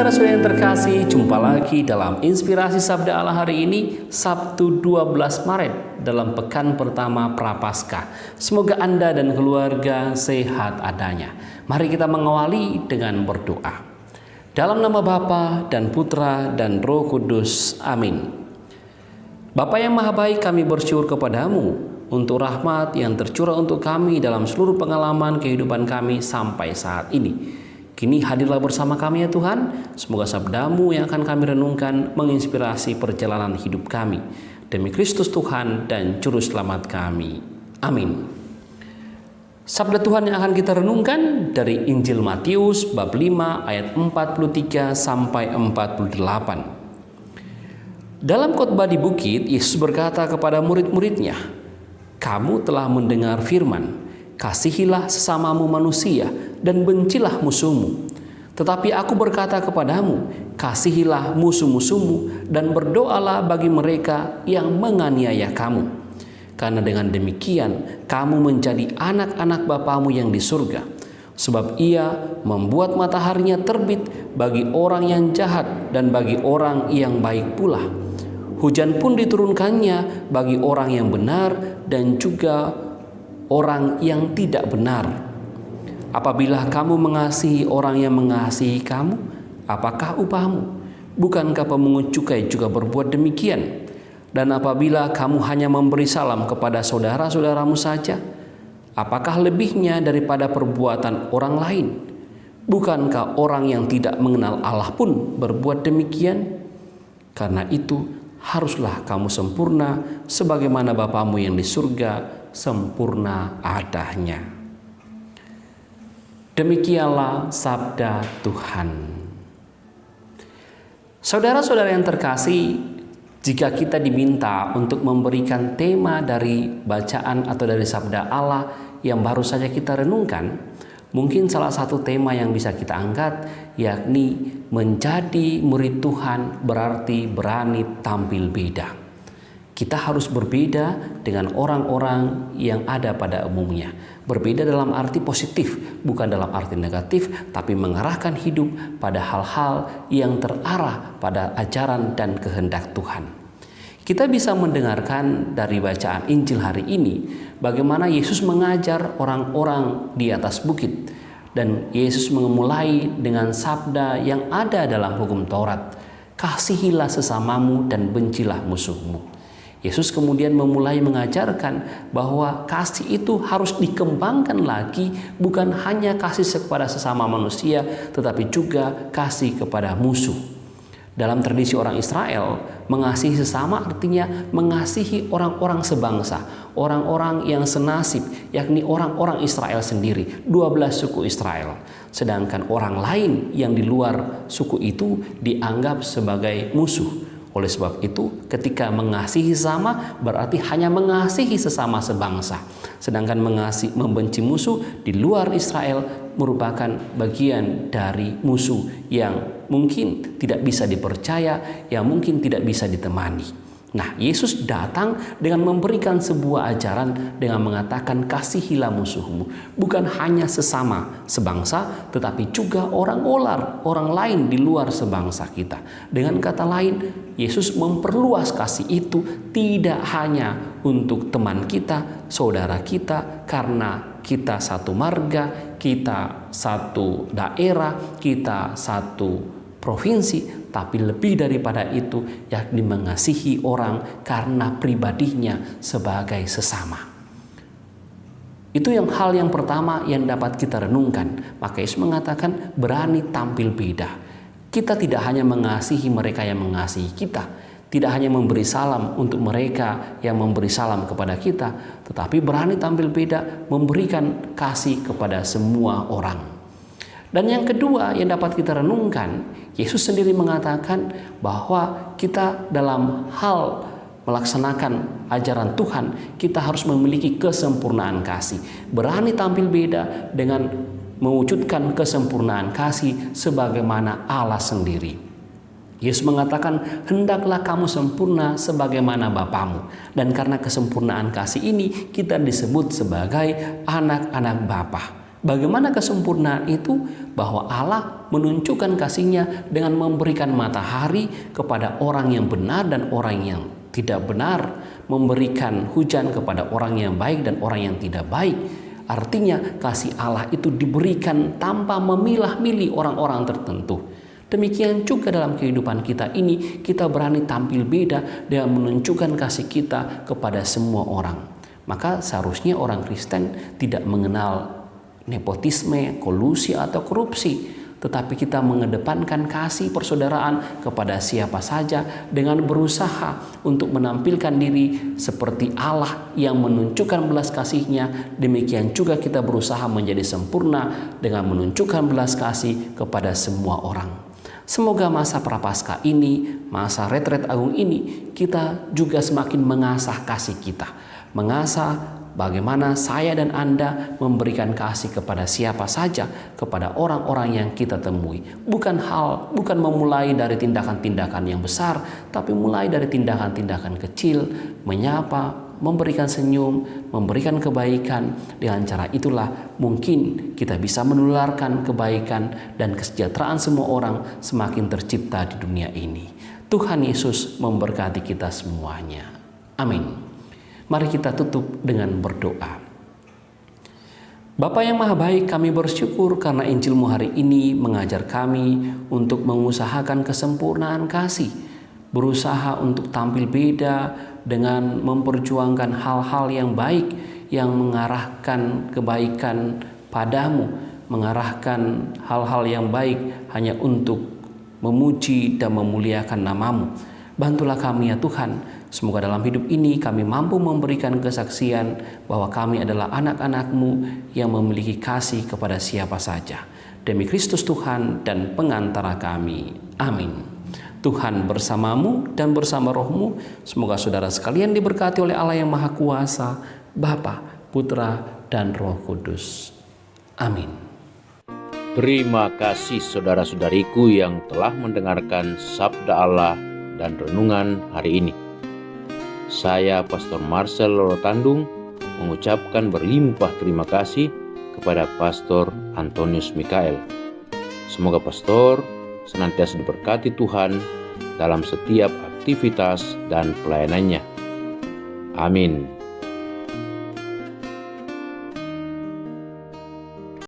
Saudara-saudara yang terkasih, jumpa lagi dalam Inspirasi Sabda Allah hari ini, Sabtu 12 Maret dalam pekan pertama Prapaskah. Semoga Anda dan keluarga sehat adanya. Mari kita mengawali dengan berdoa. Dalam nama Bapa dan Putra dan Roh Kudus. Amin. Bapa yang Maha Baik, kami bersyukur kepadamu untuk rahmat yang tercurah untuk kami dalam seluruh pengalaman kehidupan kami sampai saat ini. Kini hadirlah bersama kami ya Tuhan. Semoga sabda-Mu yang akan kami renungkan menginspirasi perjalanan hidup kami. Demi Kristus Tuhan dan Juru Selamat kami. Amin. Sabda Tuhan yang akan kita renungkan dari Injil Matius bab 5 ayat 43 sampai 48. Dalam khotbah di bukit, Yesus berkata kepada murid-muridnya, "Kamu telah mendengar firman, kasihilah sesamamu manusia dan bencilah musuhmu. Tetapi aku berkata kepadamu, kasihilah musuh-musuhmu dan berdoalah bagi mereka yang menganiaya kamu. Karena dengan demikian kamu menjadi anak-anak Bapamu yang di surga. Sebab Ia membuat mataharinya terbit bagi orang yang jahat dan bagi orang yang baik pula. Hujan pun diturunkannya bagi orang yang benar dan juga orang yang tidak benar. Apabila kamu mengasihi orang yang mengasihi kamu, apakah upahmu? Bukankah pemungut cukai juga berbuat demikian? Dan apabila kamu hanya memberi salam kepada saudara-saudaramu saja, apakah lebihnya daripada perbuatan orang lain? Bukankah orang yang tidak mengenal Allah pun berbuat demikian? Karena itu, haruslah kamu sempurna sebagaimana Bapamu yang di surga sempurna adanya." Demikianlah sabda Tuhan. Saudara-saudara yang terkasih, jika kita diminta untuk memberikan tema dari bacaan atau dari sabda Allah yang baru saja kita renungkan, mungkin salah satu tema yang bisa kita angkat yakni menjadi murid Tuhan berarti berani tampil beda. Kita harus berbeda dengan orang-orang yang ada pada umumnya. Berbeda dalam arti positif, bukan dalam arti negatif, tapi mengarahkan hidup pada hal-hal yang terarah pada ajaran dan kehendak Tuhan. Kita bisa mendengarkan dari bacaan Injil hari ini bagaimana Yesus mengajar orang-orang di atas bukit. Dan Yesus memulai dengan sabda yang ada dalam hukum Taurat. Kasihilah sesamamu dan bencilah musuhmu. Yesus kemudian memulai mengajarkan bahwa kasih itu harus dikembangkan lagi, bukan hanya kasih kepada sesama manusia, tetapi juga kasih kepada musuh. Dalam tradisi orang Israel, mengasihi sesama artinya mengasihi orang-orang sebangsa, orang-orang yang senasib, yakni orang-orang Israel sendiri, 12 suku Israel. Sedangkan orang lain yang di luar suku itu dianggap sebagai musuh. Oleh sebab itu, ketika mengasihi sesama berarti hanya mengasihi sesama sebangsa. Sedangkan membenci musuh di luar Israel merupakan bagian dari musuh yang mungkin tidak bisa dipercaya, yang mungkin tidak bisa ditemani. Nah, Yesus datang dengan memberikan sebuah ajaran dengan mengatakan kasihilah musuhmu. Bukan hanya sesama sebangsa, tetapi juga orang lain di luar sebangsa kita. Dengan kata lain, Yesus memperluas kasih itu tidak hanya untuk teman kita, saudara kita, karena kita satu marga, kita satu daerah, kita satu provinsi, tapi lebih daripada itu yakni mengasihi orang karena pribadinya sebagai sesama. Itu hal yang pertama yang dapat kita renungkan. Maka Yesus mengatakan berani tampil beda. Kita tidak hanya mengasihi mereka yang mengasihi kita, tidak hanya memberi salam untuk mereka yang memberi salam kepada kita, tetapi berani tampil beda, memberikan kasih kepada semua orang. Dan yang kedua yang dapat kita renungkan, Yesus sendiri mengatakan bahwa kita dalam hal melaksanakan ajaran Tuhan, kita harus memiliki kesempurnaan kasih. Berani tampil beda dengan mewujudkan kesempurnaan kasih sebagaimana Allah sendiri. Yesus mengatakan, hendaklah kamu sempurna sebagaimana Bapamu. Dan karena kesempurnaan kasih ini, kita disebut sebagai anak-anak Bapa. Bagaimana kesempurnaan itu? Bahwa Allah menunjukkan kasih-Nya dengan memberikan matahari kepada orang yang benar dan orang yang tidak benar, memberikan hujan kepada orang yang baik dan orang yang tidak baik. Artinya kasih Allah itu diberikan tanpa memilah-milih orang-orang tertentu. Demikian juga dalam kehidupan kita ini, kita berani tampil beda dengan menunjukkan kasih kita kepada semua orang. Maka seharusnya orang Kristen tidak mengenal nepotisme, kolusi atau korupsi, tetapi kita mengedepankan kasih persaudaraan kepada siapa saja dengan berusaha untuk menampilkan diri seperti Allah yang menunjukkan belas kasih-Nya. Demikian juga kita berusaha menjadi sempurna dengan menunjukkan belas kasih kepada semua orang. Semoga masa Prapaskah ini, masa retret agung ini, kita juga semakin mengasah kasih kita, mengasah bagaimana saya dan Anda memberikan kasih kepada siapa saja, kepada orang-orang yang kita temui. Bukan memulai dari tindakan-tindakan yang besar, tapi mulai dari tindakan-tindakan kecil, menyapa, memberikan senyum, memberikan kebaikan. Dengan cara itulah mungkin kita bisa menularkan kebaikan dan kesejahteraan semua orang semakin tercipta di dunia ini. Tuhan Yesus memberkati kita semuanya. Amin. Mari kita tutup dengan berdoa. Bapa yang Maha Baik, kami bersyukur karena Injil-Mu hari ini mengajar kami untuk mengusahakan kesempurnaan kasih, berusaha untuk tampil beda dengan memperjuangkan hal-hal yang baik yang mengarahkan kebaikan padamu, mengarahkan hal-hal yang baik hanya untuk memuji dan memuliakan nama-Mu. Bantulah kami ya Tuhan, semoga dalam hidup ini kami mampu memberikan kesaksian bahwa kami adalah anak-anak-Mu yang memiliki kasih kepada siapa saja. Demi Kristus Tuhan dan pengantara kami. Amin. Tuhan bersamamu dan bersama rohmu. Semoga saudara sekalian diberkati oleh Allah yang Maha Kuasa, Bapa, Putra, dan Roh Kudus. Amin. Terima kasih saudara-saudariku yang telah mendengarkan Sabda Allah dan renungan hari ini. Saya Pastor Marcel Lorotandung mengucapkan berlimpah terima kasih kepada Pastor Antonius Mikael. Semoga Pastor senantiasa diberkati Tuhan dalam setiap aktivitas dan pelayanannya. Amin.